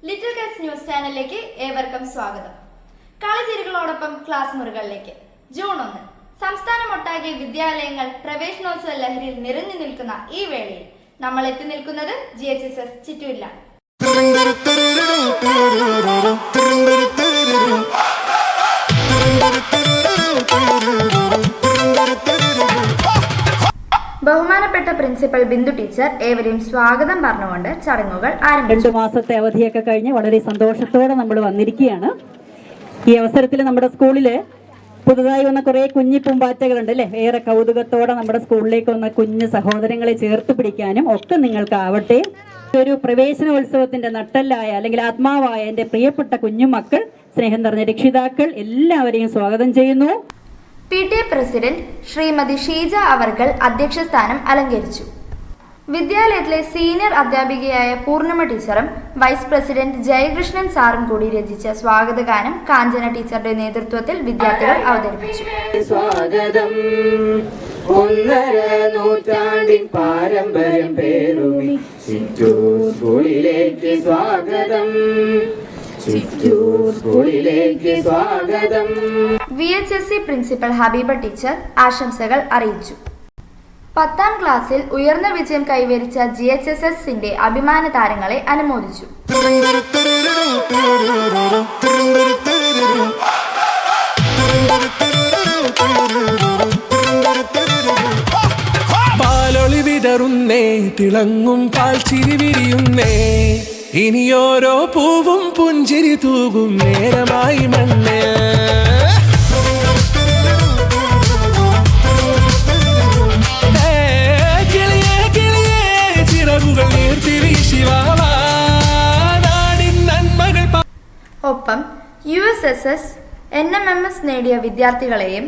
Little Kites news ചാനലിലേക്ക് ഏവർക്കും സ്വാഗതം. കളിചിരികളോടൊപ്പം ക്ലാസ് മുറികളിലേക്ക്. ജൂൺ 1 സംസ്ഥാനമൊട്ടാകെ വിദ്യാലയങ്ങൾ പ്രവേശനോത്സവ ലഹരിയിൽ നിറഞ്ഞു നിൽക്കുന്ന ഈ വേളയിൽ നമ്മൾ എത്തി നിൽക്കുന്നത് GHSS ചിറ്റൂരിലാണ്. ബഹുമാനപ്പെട്ട പ്രിൻസിപ്പൽ ബിന്ദു ടീച്ചർ ഏവരെയും സ്വാഗതം പറഞ്ഞുകൊണ്ട് ചടങ്ങുകൾ ആരംഭിച്ചു. 2 മാസത്തെ അവധിയൊക്കെ കഴിഞ്ഞ് വളരെ സന്തോഷത്തോടെ നമ്മൾ വന്നിരിക്കുകയാണ്. ഈ അവസരത്തിൽ നമ്മുടെ സ്കൂളിൽ പുതുതായി വന്ന കുറേ കുഞ്ഞി പൂമ്പാറ്റകളുണ്ട് അല്ലേ? ഏറെ കൗതുകത്തോടെ നമ്മുടെ സ്കൂളിലേക്ക് വന്ന കുഞ്ഞു സഹോദരങ്ങളെ ചേർത്ത് പിടിക്കാനും ഒക്കെ നിങ്ങൾക്കാവട്ടെ. ഒരു പ്രവേശനോത്സവത്തിന്റെ നട്ടെല്ലായ അല്ലെങ്കിൽ ആത്മാവായ എൻ്റെ പ്രിയപ്പെട്ട കുഞ്ഞുമക്കൾ, സ്നേഹം നിറഞ്ഞ രക്ഷിതാക്കൾ എല്ലാവരെയും സ്വാഗതം ചെയ്യുന്നു. PTA പ്രസിഡന്റ് ശ്രീമതി ഷീജ അവർകൾ അധ്യക്ഷ സ്ഥാനം അലങ്കരിച്ചു. വിദ്യാലയത്തിലെ സീനിയർ അധ്യാപികയായ പൂർണിമ ടീച്ചറും വൈസ് പ്രസിഡന്റ് ജയകൃഷ്ണൻ സാറും കൂടി രചിച്ച സ്വാഗതഗാനം കാഞ്ചന ടീച്ചറുടെ നേതൃത്വത്തിൽ വിദ്യാർത്ഥികൾ അവതരിപ്പിച്ചു. സ്വാഗതം, 1.5 നൂറ്റാണ്ടിൻ പാരമ്പര്യം പേറുമി ചിറ്റൂർ സ്കൂളിലേക്ക് സ്വാഗതം, ചിറ്റൂർ സ്കൂളിലേക്ക് സ്വാഗതം. VHSC പ്രിൻസിപ്പൽ ഹബീബ ടീച്ചർ ആശംസകൾ അറിയിച്ചു. 10ാം ക്ലാസ്സിൽ ഉയർന്ന വിജയം കൈവരിച്ച GHSSന്റെ അഭിമാന താരങ്ങളെ അനുമോദിച്ചു. പാലൊളി വിതറുന്നേ, തിളങ്ങും പാൽ ചിരി വിരിയുന്നേ, ഇനിയോരോ പൂവും പുഞ്ചിരി തൂകും നേരമായി മണ്ണ്. ചിറകുകൾ നീർത്തി വീശിവാവാ നാടിൻ നന്മകൾ. ഒപ്പം USSS NMMS നേടിയ വിദ്യാർത്ഥികളെയും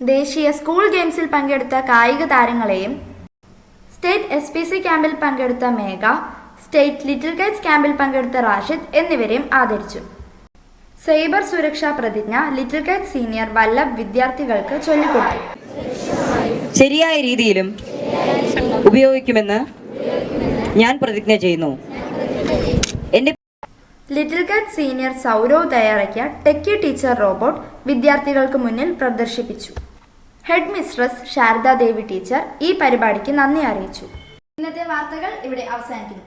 ദേശീയ സ്കൂൾ ഗെയിംസിൽ പങ്കെടുത്ത കായിക താരങ്ങളെയും സ്റ്റേറ്റ് SPC ക്യാമ്പിൽ പങ്കെടുത്ത മേഘ, സ്റ്റേറ്റ് ലിറ്റിൽ കൈറ്റ്സ് ക്യാമ്പിൽ പങ്കെടുത്ത റാഷിദ് എന്നിവരെയും ആദരിച്ചു. സൈബർ സുരക്ഷാ പ്രതിജ്ഞ ലിറ്റിൽ കൈറ്റ്സ് സീനിയർ വല്ലഭ് വിദ്യാർത്ഥികൾക്ക് ചൊല്ലിക്കൊടുത്തു. ശരിയായ രീതിയിലും ഉപയോഗിക്കുമെന്ന് ഞാൻ പ്രതിജ്ഞ ചെയ്യുന്നു. ലിറ്റിൽ കൈറ്റ്സ് സീനിയർ സൗരവ് തയ്യാറാക്കിയ ടെക്കി ടീച്ചർ റോബോട്ട് വിദ്യാർത്ഥികൾക്ക് മുന്നിൽ പ്രദർശിപ്പിച്ചു. ഹെഡ് മിസ്ട്രസ് ശാരദാ ദേവി ടീച്ചർ ഈ പരിപാടിക്ക് നന്ദി അറിയിച്ചു. ഇന്നത്തെ വാർത്തകൾ ഇവിടെ അവസാനിക്കുന്നു.